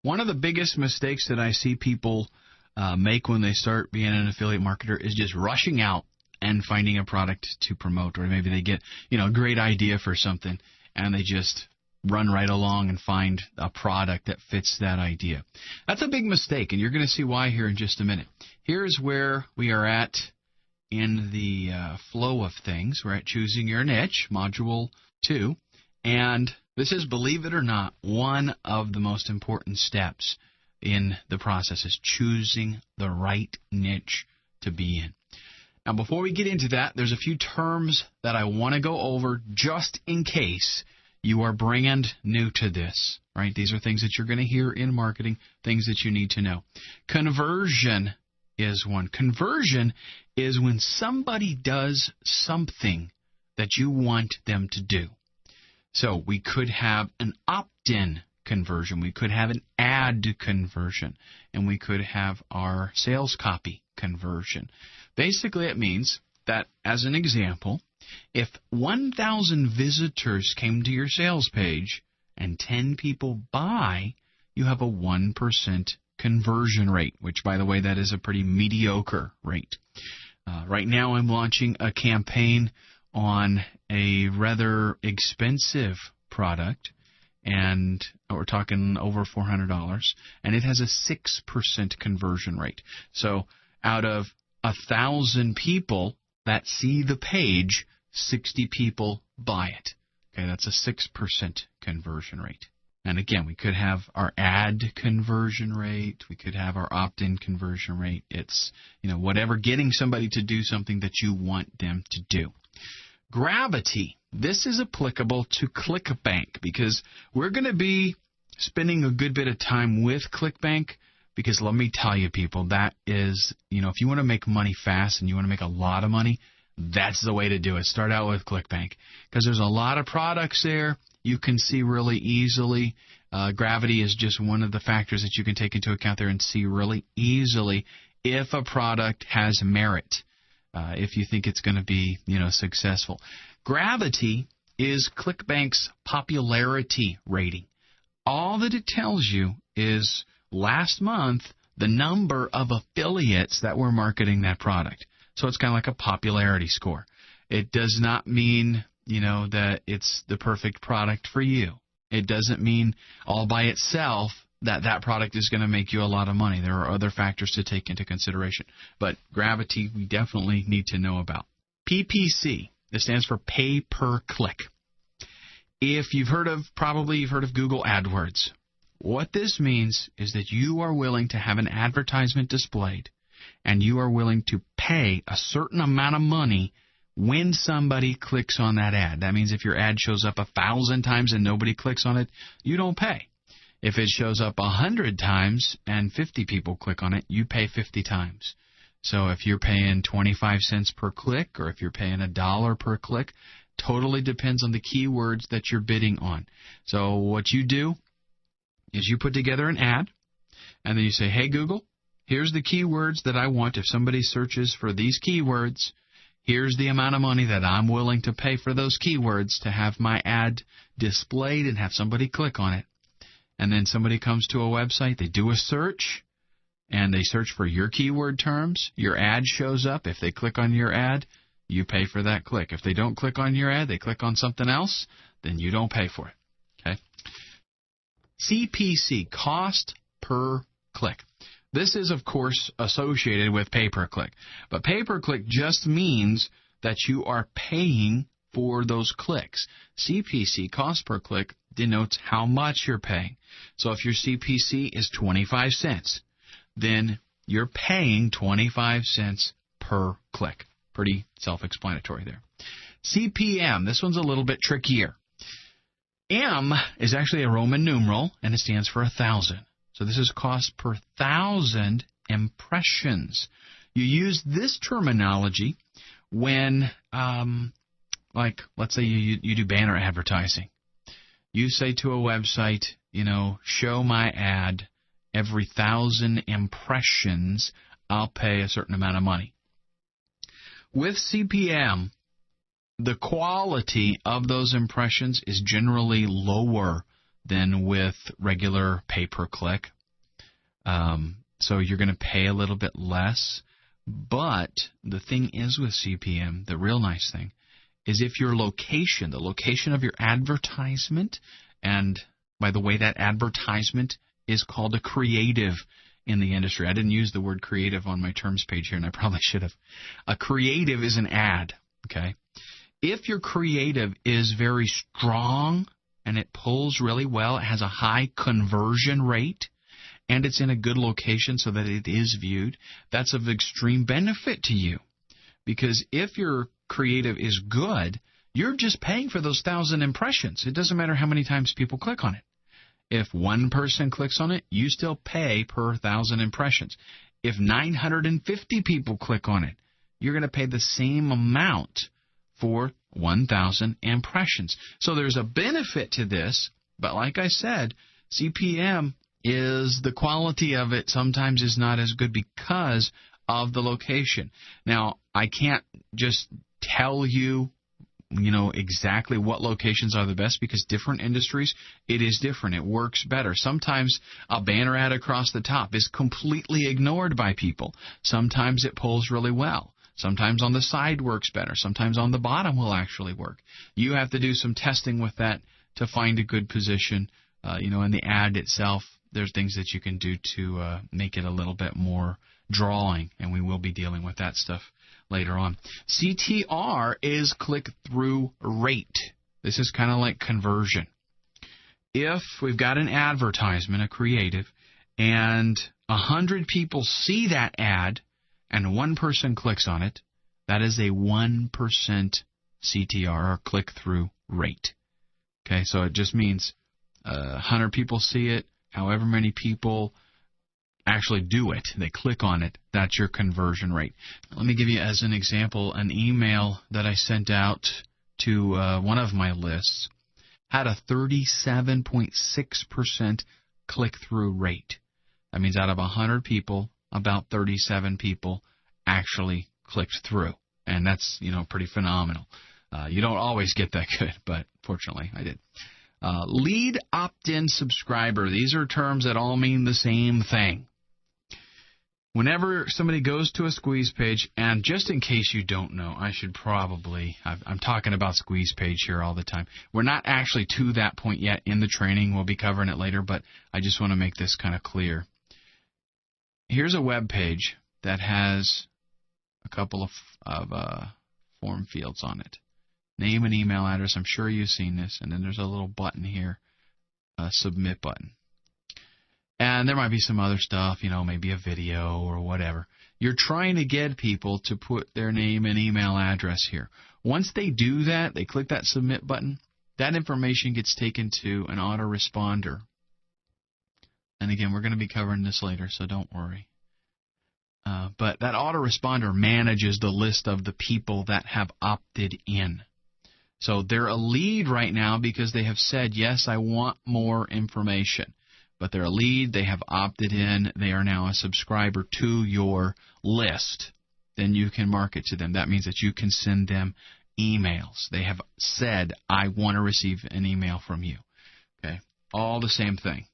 One of the biggest mistakes that I see people make when they start being an affiliate marketer is just rushing out and finding a product to promote, or maybe they get, a great idea for something and they just run right along and find a product that fits that idea. That's a big mistake, and you're going to see why here in just a minute. Here's where we are at in the flow of things. We're at choosing your niche, module 2, and this is, believe it or not, one of the most important steps in the process is choosing the right niche to be in. Now, before we get into that, there's a few terms that I want to go over just in case you are brand new to this, right? These are things that you're going to hear in marketing, things that you need to know. Conversion is one. Conversion is when somebody does something that you want them to do. So we could have an opt-in conversion. We could have an ad conversion. And we could have our sales copy conversion. Basically, it means that, as an example, if 1,000 visitors came to your sales page and 10 people buy, you have a 1% conversion rate, which, by the way, that is a pretty mediocre rate. Right now, I'm launching a campaign on a rather expensive product, and we're talking over $400, and it has a 6% conversion rate. So out of 1,000 people that see the page, 60 people buy it. Okay, that's a 6% conversion rate. And again, we could have our ad conversion rate. We could have our opt-in conversion rate. It's, whatever, getting somebody to do something that you want them to do. Gravity. This is applicable to ClickBank because we're going to be spending a good bit of time with ClickBank because let me tell you, people, that is, if you want to make money fast and you want to make a lot of money, that's the way to do it. Start out with ClickBank because there's a lot of products there you can see really easily. Gravity is just one of the factors that you can take into account there and see really easily if a product has merit, if you think it's going to be, successful. Gravity is ClickBank's popularity rating. All that it tells you is last month the number of affiliates that were marketing that product. So it's kind of like a popularity score. It does not mean, that it's the perfect product for you. It doesn't mean all by itself that product is going to make you a lot of money. There are other factors to take into consideration. But Gravity, we definitely need to know about. PPC, this stands for pay per click. If you've heard of Google AdWords, what this means is that you are willing to have an advertisement displayed and you are willing to pay a certain amount of money when somebody clicks on that ad. That means if your ad shows up 1,000 times and nobody clicks on it, you don't pay. If it shows up 100 times and 50 people click on it, you pay 50 times. So if you're paying 25 cents per click or if you're paying $1 per click, totally depends on the keywords that you're bidding on. So what you do is you put together an ad, and then you say, hey, Google, here's the keywords that I want. If somebody searches for these keywords, here's the amount of money that I'm willing to pay for those keywords to have my ad displayed and have somebody click on it. And then somebody comes to a website, they do a search, and they search for your keyword terms. Your ad shows up. If they click on your ad, you pay for that click. If they don't click on your ad, they click on something else, then you don't pay for it. Okay? CPC, cost per click. This is, of course, associated with pay-per-click. But pay-per-click just means that you are paying for those clicks. CPC, cost per click, denotes how much you're paying. So if your CPC is 25 cents, then you're paying 25 cents per click. Pretty self-explanatory there. CPM, this one's a little bit trickier. M is actually a Roman numeral, and it stands for 1,000. So this is cost per 1,000 impressions. You use this terminology when, let's say you do banner advertising. You say to a website, show my ad every 1,000 impressions, I'll pay a certain amount of money. With CPM, the quality of those impressions is generally lower than with regular pay-per-click. So you're going to pay a little bit less. But the thing is with CPM, the real nice thing, is if your location, the location of your advertisement, and by the way, that advertisement is called a creative in the industry. I didn't use the word creative on my terms page here, and I probably should have. A creative is an ad, okay? If your creative is very strong and it pulls really well, it has a high conversion rate, and it's in a good location so that it is viewed, that's of extreme benefit to you. Because if your creative is good, you're just paying for those 1,000 impressions. It doesn't matter how many times people click on it. If one person clicks on it, you still pay per 1,000 impressions. If 950 people click on it, you're going to pay the same amount for 1,000 impressions. So there's a benefit to this, but like I said, CPM is the quality of it sometimes is not as good because of the location. Now, I can't just tell you, exactly what locations are the best because different industries, it is different. It works better. Sometimes a banner ad across the top is completely ignored by people. Sometimes it pulls really well. Sometimes on the side works better. Sometimes on the bottom will actually work. You have to do some testing with that to find a good position. In the ad itself, there's things that you can do to make it a little bit more drawing, and we will be dealing with that stuff later on. CTR is click-through rate. This is kind of like conversion. If we've got an advertisement, a creative, and 100 people see that ad and one person clicks on it, that is a 1% CTR, or click-through rate. Okay, so it just means 100 people see it, however many people actually do it, they click on it, that's your conversion rate. Let me give you as an example an email that I sent out to one of my lists. Had a 37.6% click-through rate. That means out of 100 people, about 37 people actually clicked through. And that's, pretty phenomenal. You don't always get that good, but fortunately I did. Lead opt-in subscriber. These are terms that all mean the same thing. Whenever somebody goes to a Squeeze page, and just in case you don't know, I'm talking about Squeeze page here all the time. We're not actually to that point yet in the training. We'll be covering it later, but I just want to make this kind of clear. Here's a web page that has a couple of form fields on it. Name and email address. I'm sure you've seen this. And then there's a little button here, a submit button. And there might be some other stuff, maybe a video or whatever. You're trying to get people to put their name and email address here. Once they do that, they click that submit button, that information gets taken to an autoresponder. And again, we're going to be covering this later, so don't worry. But that autoresponder manages the list of the people that have opted in. So they're a lead right now because they have said, yes, I want more information. But they're a lead, they have opted in, they are now a subscriber to your list. Then you can market to them. That means that you can send them emails. They have said, I want to receive an email from you. Okay, all the same thing.